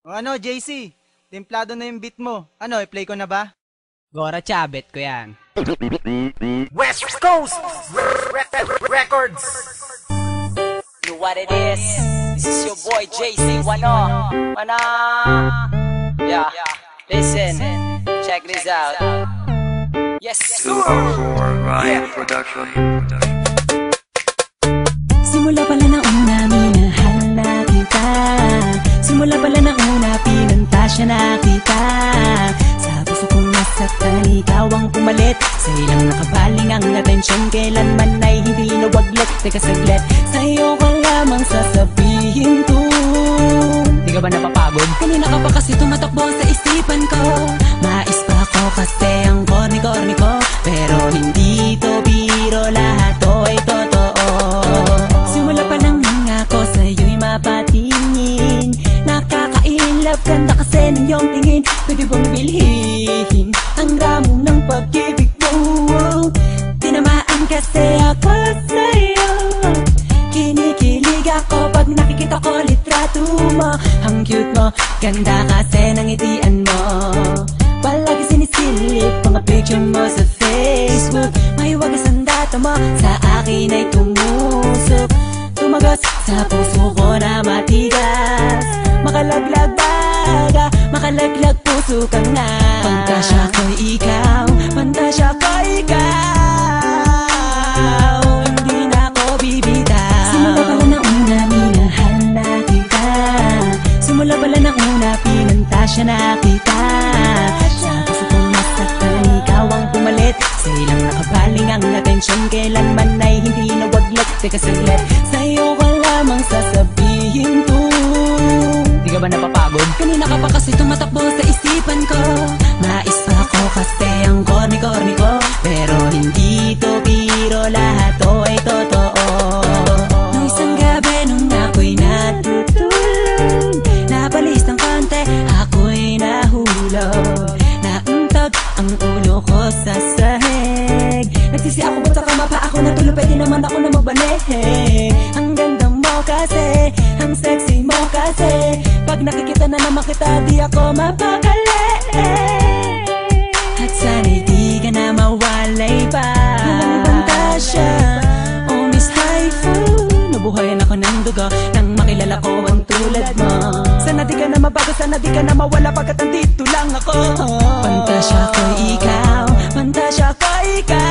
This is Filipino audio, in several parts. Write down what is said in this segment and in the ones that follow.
O ano, JC? Templado na yung beat mo. Ano, i-play ko na ba? Gora Chabet ko yan. West Coast Records. You know what it is? This is your boy JC Wano. Yeah, listen, check this out. Yes, sir. 204 Ryan Production. Simula pala na una, minahal na kita. Simula pala na una, pinunta siya na kita. Sa puso kong nasaktan, ikaw ang pumalit. Sa ilang nakabaling ang atensyon, kailanman ay hindi nawaglit. Teka saglit, sa'yo ko lamang sasabihin to. Di ka ba napapagod? Kanina ka pa kasi tumatakbo sa isipan ko. Mais pa ako kasi ang corny-corny ko. Pero hindi to biro, lahat to ay totoo. Simula pa lang nga ako sa'yo'y mapatingin. Nakaka-inlove, ganda kasi ng iyong tingin. Pwede bang bilhin ang ramo ng pag-ibig mo? Tinamaan kasi ako sa'yo. Kinikilig ako pag nakikita ko litrato mo. Ang cute mo, ganda kasi ng ngitian mo. Palagi sinisilip mga picture mo sa Facebook. May wagas ang data mo, sa akin ay tumusok. Tumagos sa puso ko na matigas. Makalaglag baga, makalaglag puso ka na. Pantasya ko'y ikaw, pantasya ko'y ikaw. Hindi na ako bibitaw. Simula pala na una, minahal na kita. Simula pala na una, pinantasya na kita. Sa puso kong nasaktan, ikaw ang pumalit. Sa ilang nakabaling ang atensyon, kailanman ay hindi nawaglit. Teka saglit, sa'yo ko lamang sasabihin to. Di ka ba napapagod? Kanina ka pa kasi tumatakbo sa isipan ko. Mais pa ako kasi ang corny-corny ko. Pero hindi to biro, lahat to ay totoo. Nung isang gabi nung ako'y natutulog, napalis ng konti, ako'y nahulog. Nauntog ang ulo ko sa sahig. Nagsisi ako ba't sa kama pa ako natulog, pwede naman ako na magbanig. Ang ganda mo kasi, ang sexy mo kasi. Pag nakikita na naman kita, di ako mapakali. At sana'y di ka na mawalay pa. Walang pantasya, oh Miss Haifu. Nabuhayan ako ng dugo nang makilala ko ang tulad mo. Sana di ka na mabago, sana di ka na mawala pagkat andito lang ako. Pantasya ko'y ikaw, pantasya ko'y ikaw.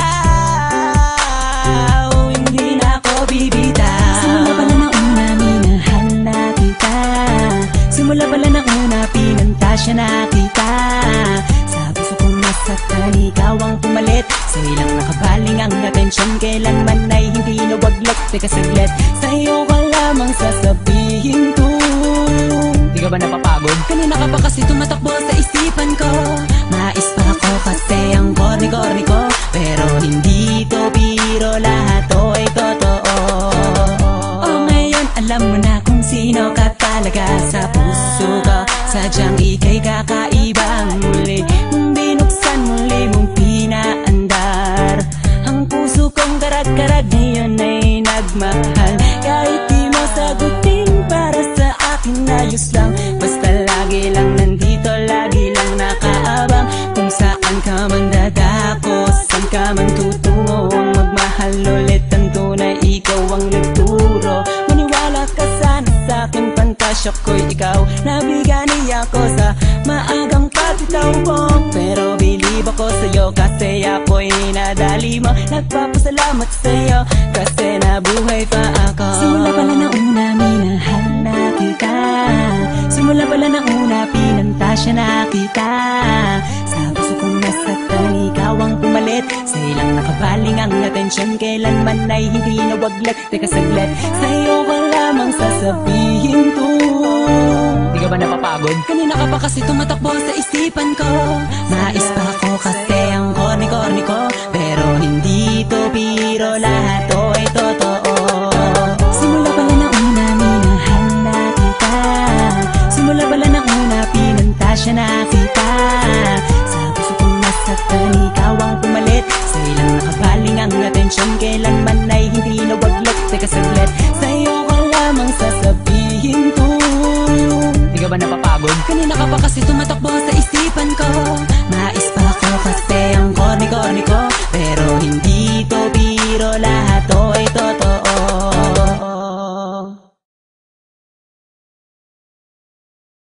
Hindi na ako bibitaw. Simula pala na una, minahal na kita. Simula pala na una, pinantasya na kita. Sa puso kong nasaktan, ikaw ang pumalit. Sa ilang nakabaling ang atensyon, kailanman ay hindi nawaglit. Teka saglit, sa'yo ko lamang sasabihin to. Di ka ba napapagod? Kanina ka pa kasi tumatakbo sa isipan ko. Mais pa ako kasi ang corny-corny ko. Pero hindi to biro, lahat to ay totoo. Oh, ngayon alam mo na kung sino ka talaga sa puso ko. Sadyang ika'y kakaibang muli. Mong binuksan, muli mong pinaandar. Ang puso kong karag-karag ngayon ay nagmahal. Kahit di mo sagutin, para sa akin ayos lang. Basta lagi lang nandito, lagi lang nakaabang. Kung saan ka man dadako, saan ka man tutungo. Ang magmahal ulit ang tunay, ikaw ang nagturo. Maniwala ka sana sa'kin, pantasya ko'y ikaw. Nabigani ako sa maagang pagbitaw mo. Pero believe ako sa'yo kasi ako'y nadali mo. Nagpapasalamat sa'yo kasi nabuhay pa ako. Simula pala na una, minahal na kita. Simula pala na una, pinantasya na kita. Sa puso kong nasaktan, ikaw ang pumalit. Sa ilang nakabaling ang atensyon, kailanman ay hindi nawaglit. Teka saglit, sa'yo ko lamang sasabihin to. Di ka ba napapagod? Kanina ka pa kasi tumatakbo sa isipan ko. Mais pa ako kasi ang corny-corny ko. Pero hindi to biro, lahat to ay totoo. Simula pala na una, minahal na kita. Simula pala na una, pinantasya na kita. Sa puso kong nasaktan, ikaw ang pumalit. Sa ilang nakabaling ang atensyon, kailanman ay hindi nawaglit. Teka saglit, sa'yo ko lamang sasabihin to. Di ka ba napapagod? Kanina ka pa kasi tumatakbo sa isipan ko.